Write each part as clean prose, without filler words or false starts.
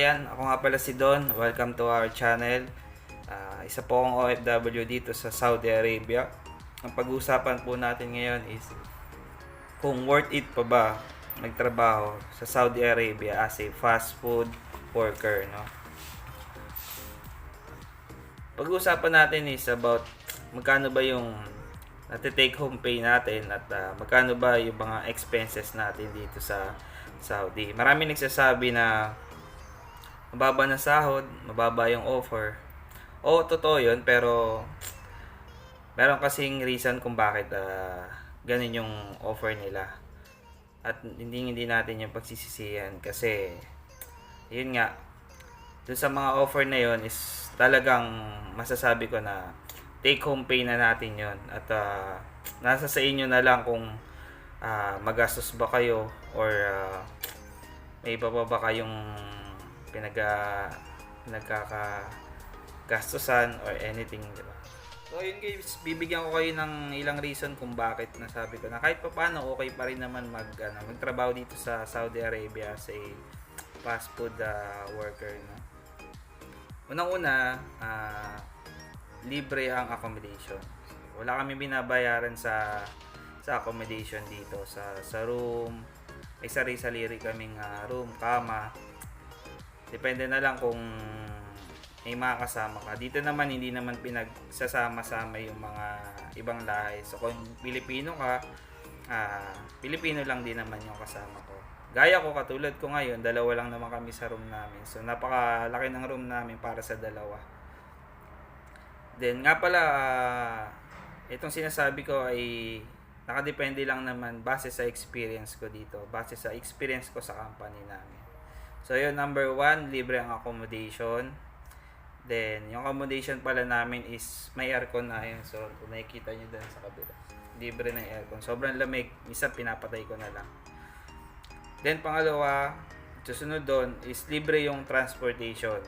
kababayan, ako nga pala si Don. Welcome to our channel. Isa po akong OFW dito sa Saudi Arabia. Ang pag-uusapan po natin ngayon is kung worth it pa ba magtrabaho sa Saudi Arabia as a fast food worker, no? Pag-uusapan natin is about magkano ba yung nati-take home pay natin at magkano ba yung mga expenses natin dito sa Saudi. Marami nagsasabi na mababa na sahod, mababa yung offer. Oo, totoo yun, pero meron kasing reason kung bakit ganun yung offer nila. At hindi natin yung pagsisisihan kasi yun nga, dun sa mga offer na yun is talagang masasabi ko na take home pay na natin yun. At nasa sa inyo na lang kung magastos ba kayo or may iba pa ba kayong nagkakagastusan or anything, di ba? So yun guys, bibigyan ko kayo ng ilang reason kung bakit nasabi ko na kahit pa paano okay pa rin naman magtrabaho dito sa Saudi Arabia as a fast food worker, no? Unang-una, libre ang accommodation. Wala kami binabayaran sa accommodation dito sa room. May sarili-sarili kaming room, kama. Depende na lang kung may mga kasama ka. Dito naman hindi naman pinagsasama-sama yung mga ibang lahi. So kung Pilipino ka, Pilipino lang din naman yung kasama ko. Gaya ko, katulad ko ngayon, dalawa lang naman kami sa room namin. So napakalaki ng room namin para sa dalawa. Then nga pala, itong sinasabi ko ay nakadepende lang naman base sa experience ko dito. Base sa experience ko sa company namin. So yun, number 1, libre ang accommodation. Then, yung accommodation pala namin is may aircon na yun. So, kung nakikita nyo dun sa kabila, libre na aircon. Sobrang lamig. Minsan, pinapatay ko na lang. Then, pangalawa, susunod doon is libre yung transportation.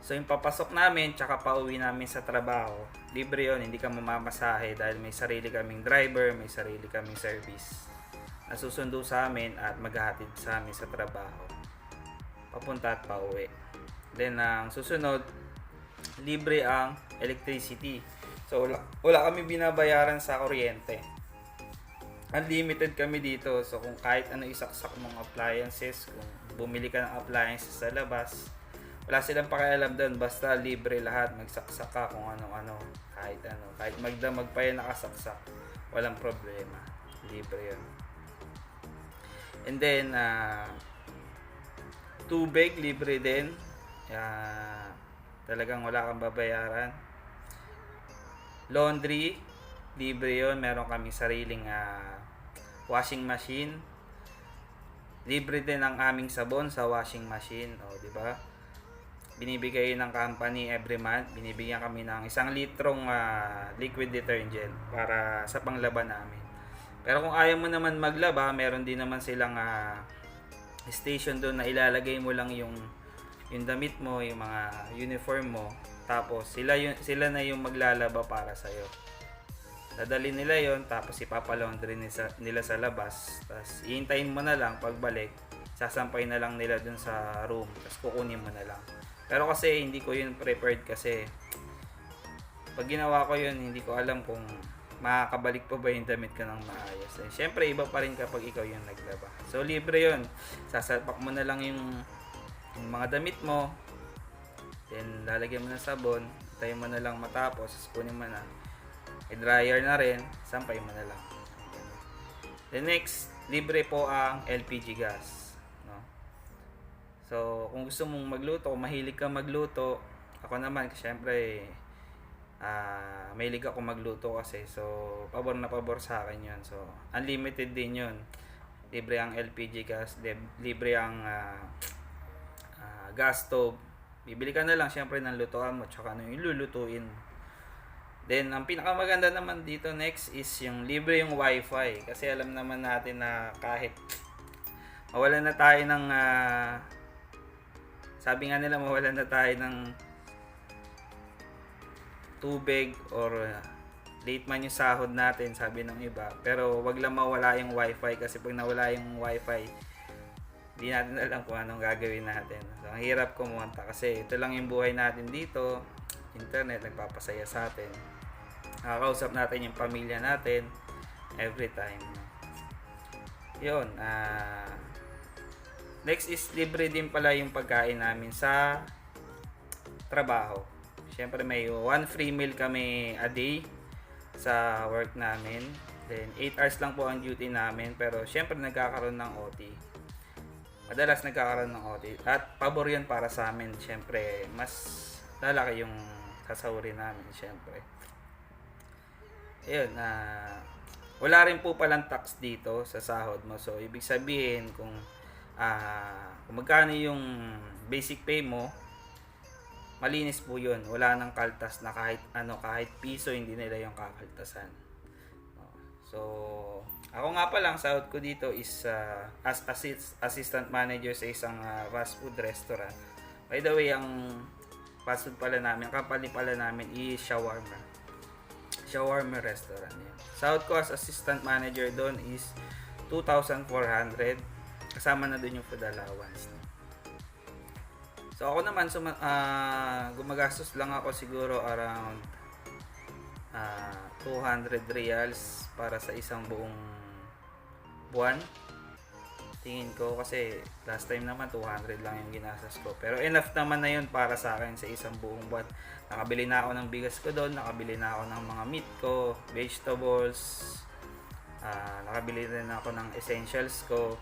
So, yung papasok namin, tsaka pauwi namin sa trabaho, libre yun. Hindi ka mamamasahe dahil may sarili kaming driver, may sarili kaming service na susundo sa amin at maghahatid sa amin sa trabaho, papunta at pauwi. Then, ang susunod, libre ang electricity. So, wala kami binabayaran sa kuryente. Unlimited kami dito. So, kung kahit ano isaksak mong appliances, kung bumili ka ng appliances sa labas, wala silang pakialam doon. Basta libre lahat. Magsaksak ka kung ano-ano. Kahit ano. Kahit magdamag pa yan nakasaksak. Walang problema. Libre yun. And then, tubig, libre din. Talagang wala kang babayaran. Laundry, libre yun. Meron kami sariling washing machine. Libre din ang aming sabon sa washing machine. O, di ba? Binibigay ng company every month. Binibigyan kami ng 1 litrong liquid detergent para sa panglaban namin. Pero kung ayaw mo naman maglaba, meron din naman silang station doon na ilalagay mo lang yung damit mo, yung mga uniform mo. Tapos sila na yung maglalaba para sa iyo. Dadalhin nila yon, tapos ipapalaundry nila sa labas. Tapos ihintayin mo na lang pagbalik, sasampay na lang nila dun sa room. Tapos kukunin mo na lang. Pero kasi hindi ko yun prepared kasi pag ginawa ko yun, hindi ko alam kung makakabalik pa ba yung damit ka ng maayos. Siyempre, iba pa rin kapag ikaw yung naglaba. So, libre yun. Sasalpak mo na lang yung mga damit mo. Then, lalagyan mo ng sabon. Tayo mo na lang matapos. Kunin mo na. I-dryer na rin. Sampay mo na lang. The next, libre po ang LPG gas. No? So, kung gusto mong magluto, kung mahilig ka magluto, ako naman, siyempre, mahilig ako magluto kasi. So, pabor na pabor sa akin yun. So, unlimited din yun. Libre ang LPG gas. Libre ang gas stove. Bibili ka na lang syempre ng lutuan mo tsaka ano yung lulutuin. Then, ang pinakamaganda naman dito next is yung libre yung wifi. Kasi alam naman natin na kahit mawalan na tayo ng sabi nga nila mawalan na tayo ng tubig or late man yung sahod natin, sabi ng iba. Pero wag lang mawala yung wifi kasi pag nawala yung wifi, Hindi natin alam kung anong gagawin natin. So, ang hirap kumonta kasi ito lang yung buhay natin dito. Internet, nagpapasaya sa atin. Nakakausap natin yung pamilya natin every time. Yun. Next is libre din pala yung pagkain namin sa trabaho. Siyempre may 1 free meal kami a day sa work namin. Then 8 hours lang po ang duty namin, pero siyempre nagkakaroon ng OT. Madalas nagkakaroon ng OT at pabor yun para sa amin. Siyempre mas lalaki yung sasahurin namin siyempre. Ayun, wala rin po palang tax dito sa sahod mo. So ibig sabihin kung magkano yung basic pay mo, malinis po yun. Wala nang kaltas na kahit piso hindi nila yung kakaltasan. So ako nga pa lang, sahod ko dito is as assistant manager sa isang fast food restaurant. By the way, ang fast food pala namin, ang company pala namin is Shawarma restaurant. Yan. Sahod ko as assistant manager doon is 2,400. Kasama na doon yung food allowance. So ako naman, gumagastos lang ako siguro around 200 reals para sa isang buong buwan. Tingin ko kasi last time naman 200 lang yung ginastos ko. Pero enough naman na yun para sa akin sa isang buong buwan. Nakabili na ako ng bigas ko doon, nakabili na ako ng mga meat ko, vegetables, nakabili rin ako ng essentials ko.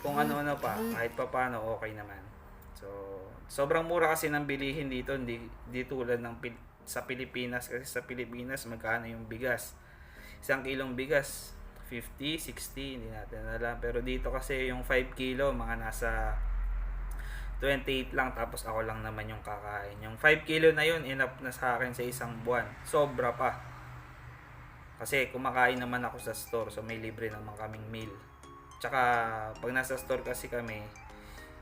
Kung ano-ano pa, kahit pa paano okay naman. So, sobrang mura kasi ng bilihin dito, hindi tulad ng sa Pilipinas. Kasi sa Pilipinas magkano yung bigas? Isang kilong bigas 50, 60, hindi natin alam. Pero dito kasi yung 5 kilo, mga nasa 28 lang, tapos ako lang naman yung kakain. Yung 5 kilo na yun, enough na sa akin sa isang buwan. Sobra pa. Kasi kumakain naman ako sa store, so may libre naman kaming meal. Tsaka, pag nasa store kasi kami,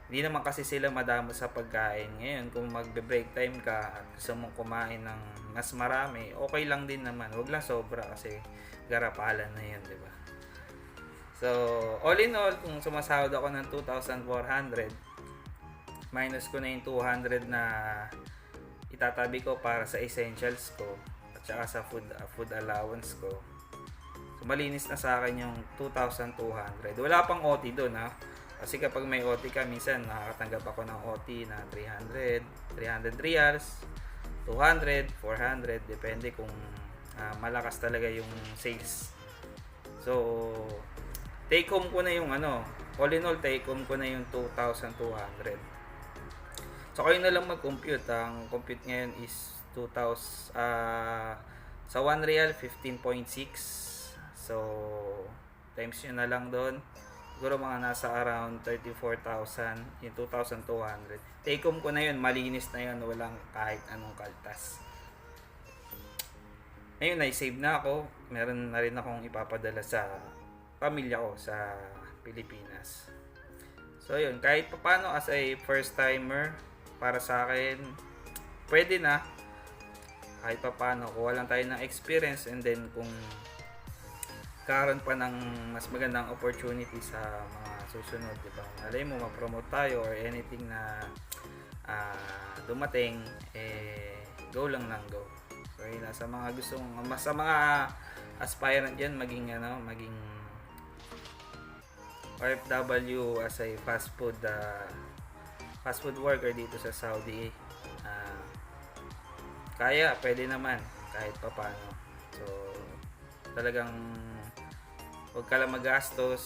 hindi naman kasi sila madamo sa pagkain. Ngayon, kung magbe-break time ka at gusto mong kumain ng mas marami, okay lang din naman. Huwag lang sobra kasi garapalan na yun, di ba? So, all in all, kung sumasahod ako ng 2,400, minus ko na yung 200 na itatabi ko para sa essentials ko at saka sa food allowance ko. So, malinis na sa akin yung 2,200. Wala pang OT doon, ha? Kasi kapag may OT ka, minsan nakakatanggap ako ng OT na 300 reals, 200, 400, depende kung malakas talaga yung sales. So, take home ko na yung all in all, take home ko na yung 2,200. So, kayo na lang mag-compute. Ang compute ngayon is 2,000, sa 1 real, 15.6. So, times nyo na lang doon. Siguro mga nasa around 34,000, yung 2,200. Take home ko na yun, malinis na yun, walang kahit anong kaltas. Ngayon, na-save na ako. Meron na rin akong ipapadala sa pamilya ko sa Pilipinas. So, yun. Kahit paano as a first timer, para sa akin, pwede na. Kahit paano, kuha lang tayo ng experience, and then kung karon pa ng mas magandang opportunity sa mga susunod, di ba? Alay mo, ma-promote tayo or anything na dumating, go lang ng go. So, yun na, sa mga gustong, sa mga aspirant dyan, maging OFW as a fast food worker dito sa Saudi, kaya, pwede naman kahit papaano. So, talagang huwag ka lang magastos,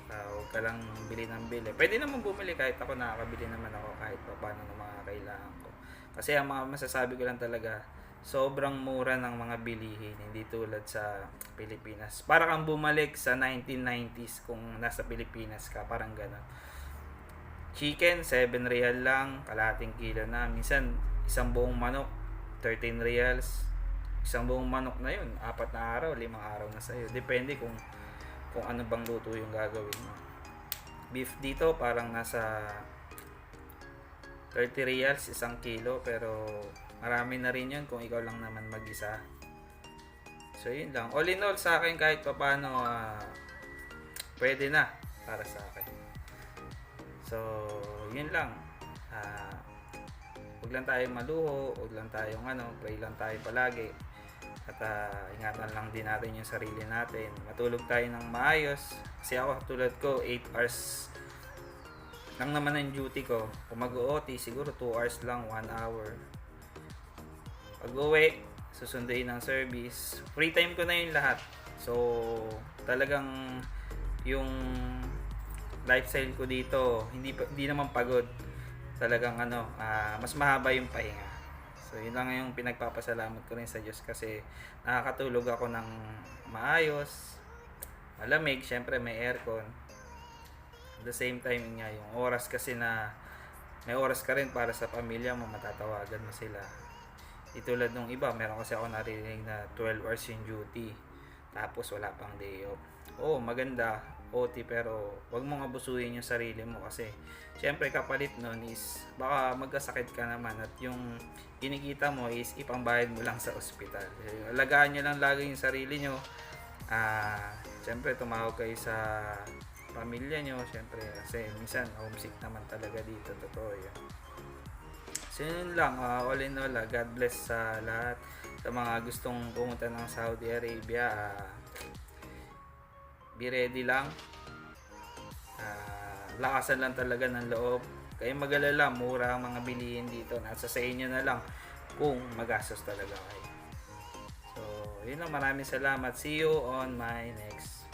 huwag ka lang bili ng bili. Pwede naman bumili, kahit ako nakakabili naman ako kahit papaano ng mga kailangan ko. Kasi ang mga masasabi ko lang talaga, sobrang mura ng mga bilihin, hindi tulad sa Pilipinas. Para kang bumalik sa 1990s kung nasa Pilipinas ka, parang gano'n. Chicken, 7 real lang, kalahating kilo na. Minsan, isang buong manok, 13 reals. Isang buong manok na yun, 4 na araw, 5 araw na sa'yo. Depende kung ano bang luto yung gagawin mo. Beef dito, parang nasa 30 reals, isang kilo, pero marami na rin yun kung ikaw lang naman mag-isa. So, yun lang. All in all, sa akin, kahit pa paano, pwede na para sa akin. So, yun lang. Ah, Huwag lang tayo maluho, huwag lang tayong pray lang tayo palagi. At ingatan lang din natin yung sarili natin. Matulog tayo ng maayos. Kasi ako, tulad ko, 8 hours lang naman ang duty ko. Kung mag-OT, siguro 2 hours lang, 1 hour. Pag uwi, susunduin ng service. Free time ko na yung lahat. So, talagang yung lifestyle ko dito, hindi naman pagod. Talagang mas mahaba yung pahinga. So, yun lang yung pinagpapasalamat ko rin sa Diyos kasi nakakatulog ako ng maayos, malamig, syempre may aircon. At the same time nga, yung oras kasi na may oras ka rin para sa pamilya mo, matatawagan mo sila. Itulad nung iba, meron kasi ako narinig na 12 hours yung duty. Tapos wala pang day off. Oo, maganda, OT, pero wag mong abusuhin yung sarili mo kasi syempre kapalit nun is baka magkasakit ka naman at yung kinikita mo is ipambayad mo lang sa ospital. Alagaan nyo lang lagi yung sarili nyo. Syempre tumawag kayo sa pamilya nyo, syempre kasi minsan homesick naman talaga dito, totoo yun. So yun lang, all in all, God bless sa lahat. Sa mga gustong pumunta ng Saudi Arabia, be ready lang. Lakasan lang talaga ng loob. Kayo mag-alala, mura ang mga bilihin dito. Nasa sa inyo na lang kung magastos talaga kayo. So, yun lang. Maraming salamat. See you on my next